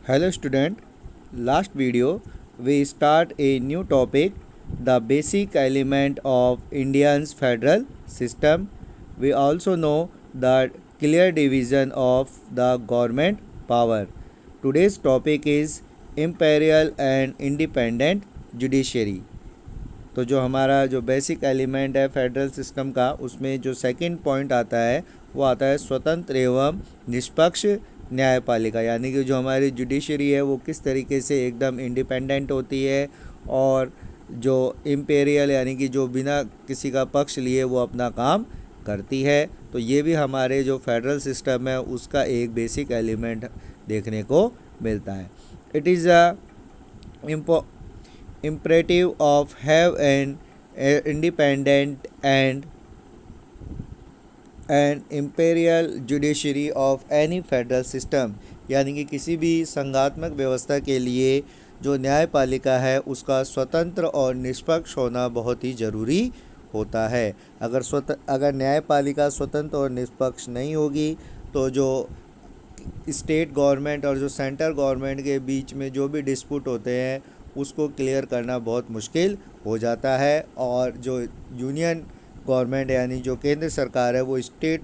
Hello student, last video we start a new topic, the basic element of Indian's federal system. We also know the clear division of the government power. Today's topic is imperial and independent judiciary. तो जो हमारा जो basic element है federal system का, उसमें जो second point आता है वो आता है स्वतंत्र एवं निष्पक्ष न्यायपालिका, यानी कि जो हमारी जुडिशरी है वो किस तरीके से एकदम इंडिपेंडेंट होती है और जो इम्पेरियल यानी कि जो बिना किसी का पक्ष लिए वो अपना काम करती है। तो ये भी हमारे जो फेडरल सिस्टम है उसका एक बेसिक एलिमेंट देखने को मिलता है। It is a imperative of have an independent and imperial judiciary of any federal system, यानी कि किसी भी संघात्मक व्यवस्था के लिए जो न्यायपालिका है उसका स्वतंत्र और निष्पक्ष होना बहुत ही ज़रूरी होता है। अगर न्यायपालिका स्वतंत्र और निष्पक्ष नहीं होगी तो जो स्टेट गवर्नमेंट और जो सेंट्रल गवर्नमेंट के बीच में जो भी डिस्प्यूट होते हैं उसको क्लियर करना बहुत मुश्किल हो जाता है, और जो यूनियन गवर्नमेंट यानी जो केंद्र सरकार है वो स्टेट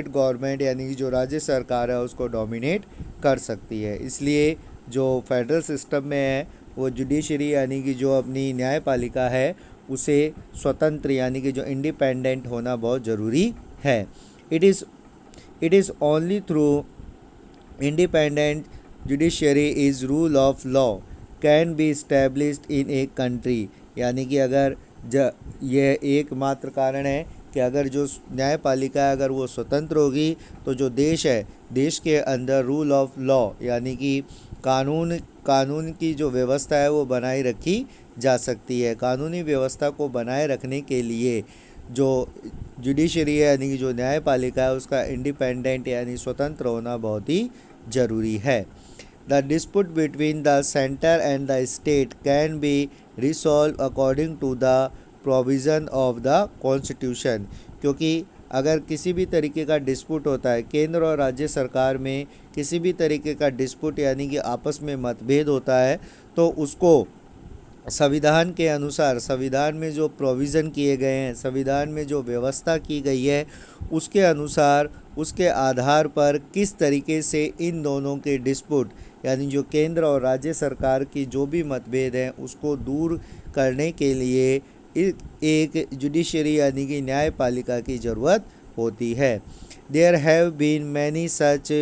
गवर्नमेंट यानी कि जो राज्य सरकार है उसको डोमिनेट कर सकती है। इसलिए जो फेडरल सिस्टम में है वो जुडिशरी यानी कि जो अपनी न्यायपालिका है उसे स्वतंत्र यानी कि जो इंडिपेंडेंट होना बहुत ज़रूरी है। It is only through independent judiciary is rule of law can be established in a country, यानी कि अगर यह एकमात्र कारण है कि अगर जो न्यायपालिका है अगर वो स्वतंत्र होगी तो जो देश है देश के अंदर रूल ऑफ लॉ यानी कि कानून की जो व्यवस्था है वो बनाए रखी जा सकती है। कानूनी व्यवस्था को बनाए रखने के लिए जो जुडिशरी है यानी कि जो न्यायपालिका है उसका इंडिपेंडेंट यानी स्वतंत्र होना बहुत ही ज़रूरी है। The dispute between the center and the state can be resolved according to the provision of the constitution, क्योंकि अगर किसी भी तरीके का डिस्प्यूट होता है केंद्र और राज्य सरकार में, किसी भी तरीके का डिस्प्यूट यानी कि आपस में मतभेद होता है तो उसको संविधान के अनुसार, संविधान में जो प्रोविज़न किए गए हैं, संविधान में जो व्यवस्था की गई है उसके अनुसार, उसके आधार पर किस तरीके से इन दोनों के डिस्प्यूट यानी जो केंद्र और राज्य सरकार की जो भी मतभेद हैं उसको दूर करने के लिए एक जुडिशरी यानी कि न्यायपालिका की ज़रूरत होती है। There have been many such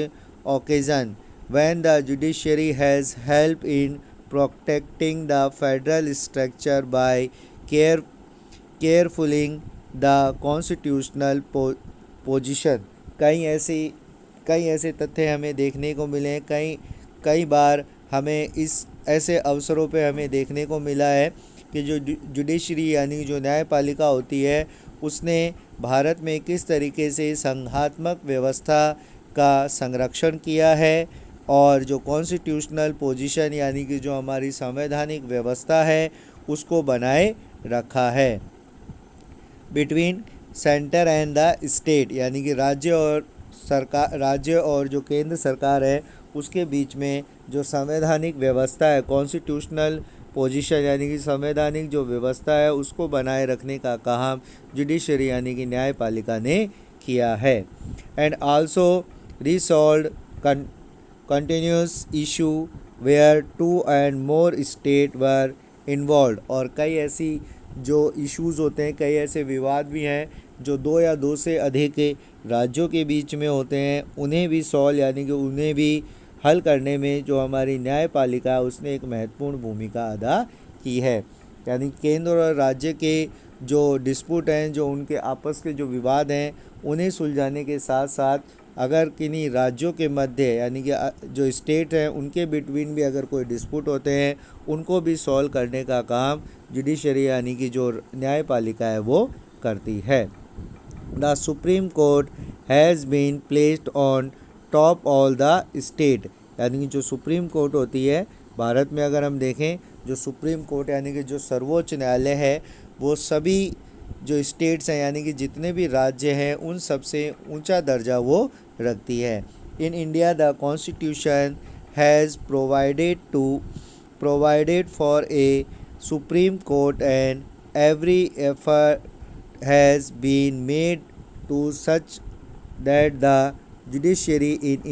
occasion when the judiciary has help in protecting the federal structure by carefully the constitutional position। कई ऐसे तथ्य हमें देखने को मिले हैं, कई बार हमें इस ऐसे अवसरों पे हमें देखने को मिला है कि जो जुडिशरी यानी जो न्यायपालिका होती है उसने भारत में किस तरीके से संघात्मक व्यवस्था का संरक्षण किया है और जो कॉन्स्टिट्यूशनल पोजीशन यानी कि जो हमारी संवैधानिक व्यवस्था है उसको बनाए रखा है। Between centre and the state यानी कि राज्य और जो केंद्र सरकार है उसके बीच में जो संवैधानिक व्यवस्था है, कॉन्स्टिट्यूशनल पोजीशन यानी कि संवैधानिक जो व्यवस्था है उसको बनाए रखने का काम जुडिशरी यानी कि न्यायपालिका ने किया है। And also resolve continuous issue where two and more state were involved, और कई ऐसी जो इश्यूज़ होते हैं, कई ऐसे विवाद भी हैं जो दो या दो से अधिक राज्यों के बीच में होते हैं, उन्हें भी सॉल्व यानी कि उन्हें भी हल करने में जो हमारी न्यायपालिका है उसने एक महत्वपूर्ण भूमिका अदा की है। यानी केंद्र और राज्य के जो डिस्प्यूट हैं, जो उनके आपस के जो विवाद हैं उन्हें सुलझाने के साथ साथ अगर किन्हीं राज्यों के मध्य यानी कि जो स्टेट हैं उनके बिटवीन भी अगर कोई डिस्प्यूट होते हैं उनको भी सॉल्व करने का काम जुडिशरी यानी कि जो न्यायपालिका है वो करती है। The Supreme Court has been placed on top all the state, यानी कि जो सुप्रीम कोर्ट होती है भारत में अगर हम देखें, जो सुप्रीम कोर्ट यानी कि जो सर्वोच्च न्यायालय है वो सभी जो स्टेट्स हैं यानी कि जितने भी राज्य हैं उन सबसे ऊंचा दर्जा वो रखती है। In India the constitution has provided for a Supreme Court, and every effort has been made to such that the judiciary in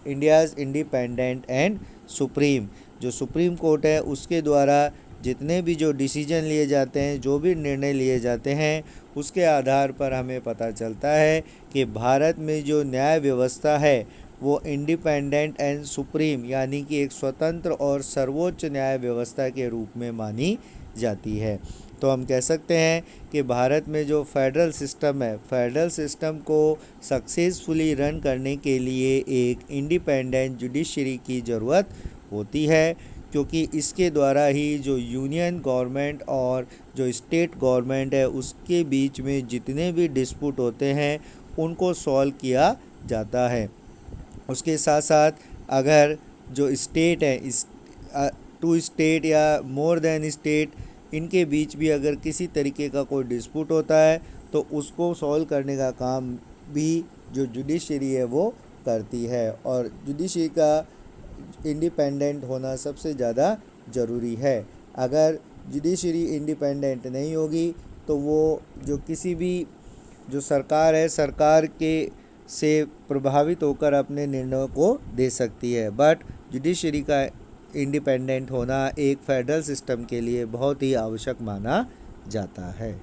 India's independent and supreme, जो सुप्रीम कोर्ट है उसके द्वारा जितने भी जो डिसीजन लिए जाते हैं, जो भी निर्णय लिए जाते हैं, उसके आधार पर हमें पता चलता है कि भारत में जो न्याय व्यवस्था है वो इंडिपेंडेंट एंड सुप्रीम यानी कि एक स्वतंत्र और सर्वोच्च न्याय व्यवस्था के रूप में मानी जाती है। तो हम कह सकते हैं कि भारत में जो फेडरल सिस्टम है, फेडरल सिस्टम को सक्सेसफुली रन करने के लिए एक इंडिपेंडेंट जुडिशरी की ज़रूरत होती है, क्योंकि इसके द्वारा ही जो यूनियन गवर्नमेंट और जो स्टेट गवर्नमेंट है उसके बीच में जितने भी डिस्प्यूट होते हैं उनको सॉल्व किया जाता है। उसके साथ साथ अगर जो स्टेट है, इस टू स्टेट या मोर देन स्टेट, इनके बीच भी अगर किसी तरीके का कोई डिस्प्यूट होता है तो उसको सॉल्व करने का काम भी जो जुडिशरी है वो करती है, और जुडिशरी का इंडिपेंडेंट होना सबसे ज़्यादा ज़रूरी है। अगर जुडिशरी इंडिपेंडेंट नहीं होगी तो वो जो किसी भी जो सरकार है, सरकार के से प्रभावित होकर अपने निर्णयों को दे सकती है। बट जुडिशरी का इंडिपेंडेंट होना एक फेडरल सिस्टम के लिए बहुत ही आवश्यक माना जाता है।